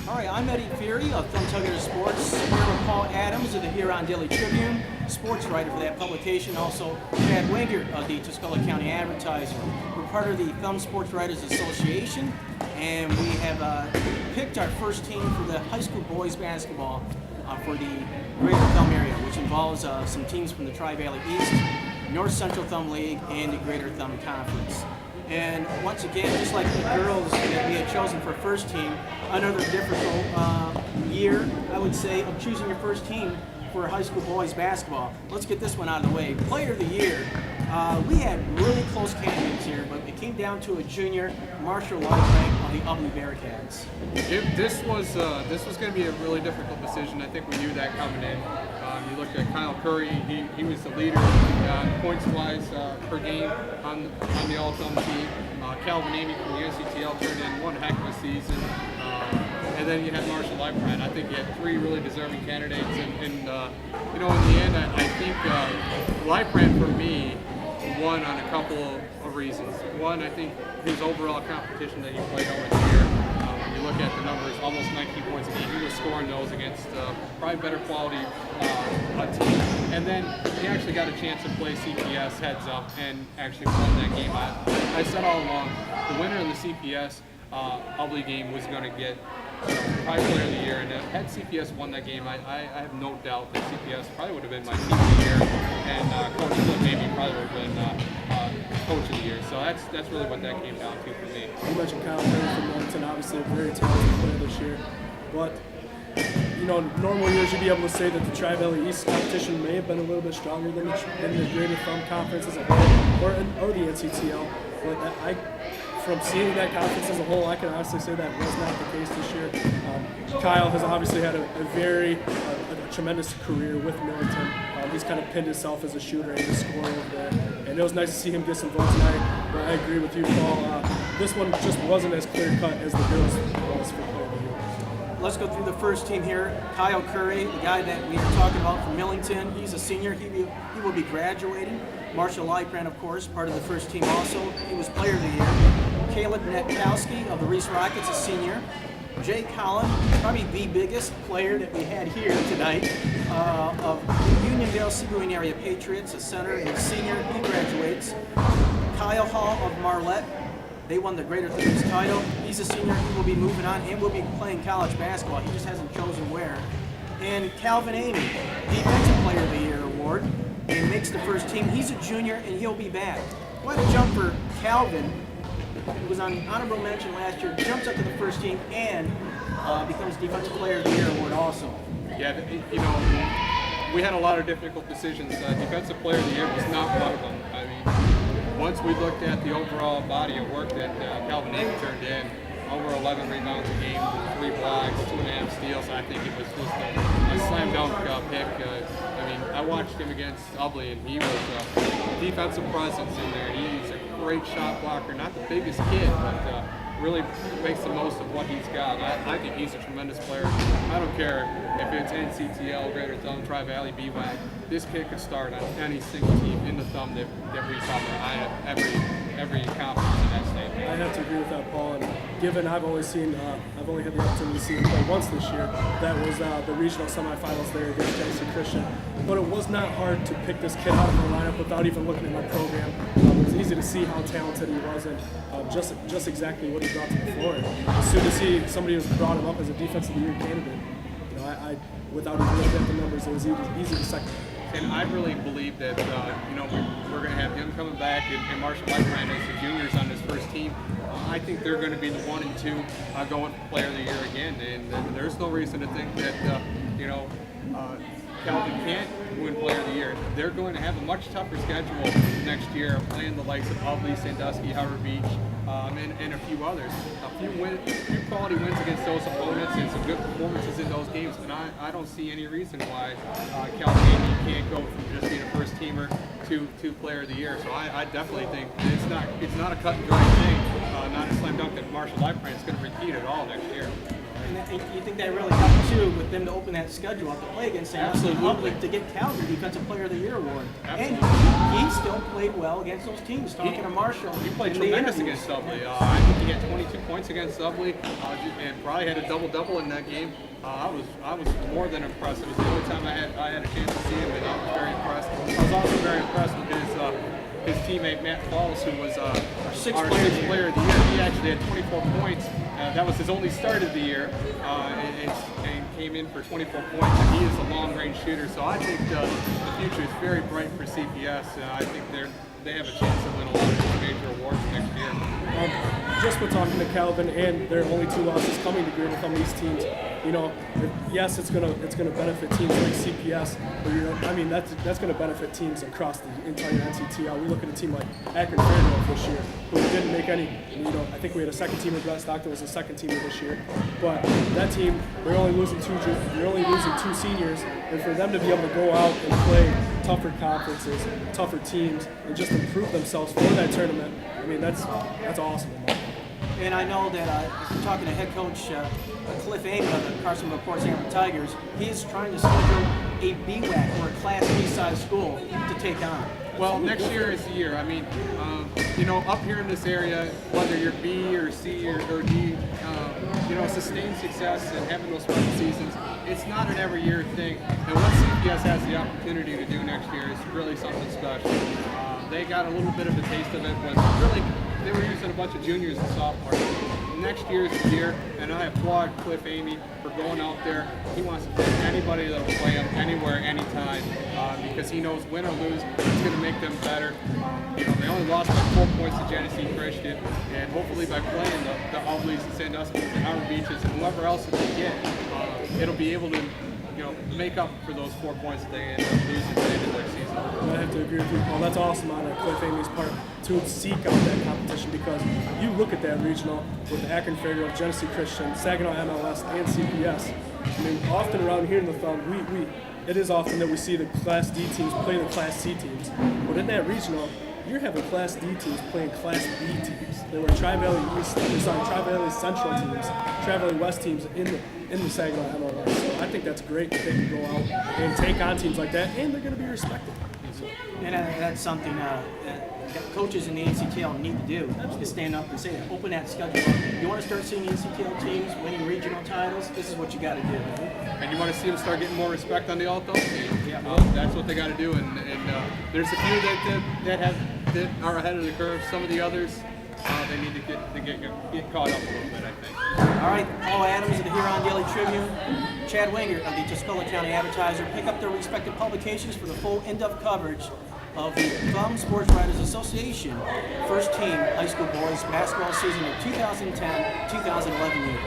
All right, I'm Eddie Fury of Tailgater Sports, here with Paul Adams of the Huron Daily Tribune, sports writer for that publication, also Chad Wingert of the Tuscola County Advertiser. We're part of the Thumb Sports Writers Association, and we have picked our first team for the high school boys basketball for the Greater Thumb area, which involves some teams from the Tri-Valley East, North Central Thumb League, and the Greater Thumb Conference. And once again, just like the girls that we had chosen for first team, another difficult year, I would say, of choosing your first team for high school boys basketball. Let's get this one out of the way. Player of the year, we had really close candidates here, but it came down to a junior, Marshall Lightbank of the Ubly Bearcats. This was going to be a really difficult decision. I think we knew that coming in. You looked at Kyle Curry; he was the leader points-wise per game on the All-Thumb team. Calvin Amy from the NCTL turned in one heck of a season, and then you had Marshall Lightbank. I think you had three really deserving candidates, and in the end, I think Lightbank for me won on a couple of reasons. One, I think his overall competition that he played over the year. When you look at the numbers, almost 19 points a game. He was scoring those against probably better quality team. And then he actually got a chance to play CPS heads up and actually won that game. I said all along, the winner of the CPS Ubly game was going to get probably player of the year, and had CPS won that game, I have no doubt that CPS probably would have been my team of the year, and Coach Flip maybe probably would have been Coach of the year. So that's really what that came down to for me. You mentioned Kyle Curry from Millington, obviously a very talented player this year, but normal years you'd be able to say that the Tri-Valley East competition may have been a little bit stronger than the Greater Thumb Conference as a whole, or the NCTL, but from seeing that conference as a whole, I can honestly say that was not the case this year. Kyle has obviously had a tremendous career with Millington. He's kind of pinned himself as a shooter and a scorer over there, and it was nice to see him get some votes tonight. But I agree with you, Paul. This one just wasn't as clear cut as the girls was for player of the year. Let's go through the first team here. Kyle Curry, the guy that we were talking about from Millington, he's a senior. He will be graduating. Marshall Lightbank, of course, part of the first team also. He was player of the year. Caleb Netkowski of the Reese Rockets, a senior. Jay Collin, probably the biggest player that we had here tonight, of Uniondale Sebring area Patriots, a center and a senior. He graduates. Kyle Hall of Marlette, they won the Greater Thumb title. He's a senior. He will be moving on and will be playing college basketball. He just hasn't chosen where. And Calvin Amy, Defensive Player of the Year award, and makes the first team. He's a junior and he'll be back. What a jump for Calvin. He was on honorable mention last year, jumps up to the first team, and becomes Defensive Player of the Year award also. Yeah, we had a lot of difficult decisions. Defensive Player of the Year was not one of them. I mean, once we looked at the overall body of work that Calvin Amy turned in, over 11 rebounds a game, 3 blocks, 2.5 steals, I think it was just a slam dunk pick. I mean, I watched him against Ubly, and he was a defensive presence in there. He's a great shot blocker, not the biggest kid, but really makes the most of what he's got. I think he's a tremendous player. I don't care if it's NCTL, Greater Thumb, Tri-Valley, BWAC. This kid could start on any single team in the Thumb that we cover. Every conference in that state. I have to agree with that, Paul. And given I've only had the opportunity to see him play once this year. That was the regional semifinals there against Tennessee Christian. But it was not hard to pick this kid out of the lineup without even looking at my program. It was easy to see how talented he was and just exactly what he brought to the floor. And as soon as somebody was brought him up as a Defensive of the Year candidate, I without even looking at the numbers, it was easy to second. And I really believe that we're going to have him coming back and Marshall Lightbank as the juniors on this first team. I think they're going to be the 1 and 2 going for Player of the Year again. And there's no reason to think that Calvin can't win Player of the Year. They're going to have a much tougher schedule next year, playing the likes of Ubly, Sandusky, Howard Beach, and a few others. A few quality wins against those opponents and some good performances in those games. And I don't see any reason why Calvin Amy can't go from just being a first teamer to Player of the Year. So I definitely think it's not a cut and dry thing, not a slam dunk that Marshall Lightbank is going to repeat at all next year. And you think that really helped too with them to open that schedule up to play against St. Absolutely. to get Calgary Defensive Player of the Year award. Absolutely. And he still played well against those teams. Talking to Marshall, He played in the tremendous interviews. against Dubley. I think he had 22 points against Dubley, and probably had a double-double in that game. I was more than impressed. It was the only time I had a chance to see him, and I was very impressed. I was also very impressed with his teammate Matt Falls, who was our sixth player of the year. He actually had 24 points. That was his only start of the year, and came in for 24 points. And he is a long-range shooter, so I think the future is very bright for CPS. I think they have a chance to win a lot of these major awards next year. Just with talking to Calvin and their only 2 losses coming to Greater from these teams, yes, it's gonna benefit teams like CPS, but I mean that's gonna benefit teams across the entire NCTL. We look at a team like Akron Fairfield this year, who didn't make any. I think we had a second teamer. Brett Stockton was a second teamer this year, but that team they're only losing 2 seniors, and for them to be able to go out and play tougher conferences, tougher teams, and just improve themselves for that tournament, I mean that's awesome. And I know that if you're talking to head coach Cliff Amy of the Carson Reports Hammer Tigers, he's trying to schedule a BWAC or a Class B size school to take on. Well, next year is the year. I mean, up here in this area, whether you're B or C or D, sustained success and having those special seasons, it's not an every year thing. And what CPS has the opportunity to do next year is really something special. They got a little bit of a taste of it when really they were using a bunch of juniors and sophomores. Next year's the year, and I applaud Cliff Amy for going out there. He wants to play anybody that'll play him anywhere, anytime, because he knows win or lose, it's going to make them better. They only lost by 4 points to Genesee Christian, and hopefully by playing the Ubleys and Sandusky and Howard Beaches and whoever else that they get, it'll be able to make up for those 4 points that they end up losing at the end of their season. I have to agree with you, Paul. That's awesome on Cliff Amy's part to seek out that competition, because you look at that regional with the Akron Fairfield, Genesee Christian, Saginaw MLS, and CPS. I mean, often around here in the Thumb, it is often that we see the Class D teams play the Class C teams. But in that regional, you're having Class D teams playing Class B teams. There were Tri-Valley Central teams, Tri-Valley West teams in the Saginaw MLS. So I think that's great that they can go out and take on teams like that, and they're going to be respected. And that's something that coaches in the NCTL need to do, is stand up and say, open that schedule up. You want to start seeing NCTL teams winning regional titles, this is what you got to do. And you want to see them start getting more respect on the Alto? Yeah. That's what they got to do. And there's a few that are ahead of the curve. Some of the others, they need to get caught up a little bit, I think. All right, Paul Adams of the Huron Daily Tribune, Chad Wingert of the Tuscola County Advertiser. Pick up their respective publications for the full in-depth coverage of the Thumb Sports Writers Association first team high school boys basketball season of 2010-2011 year.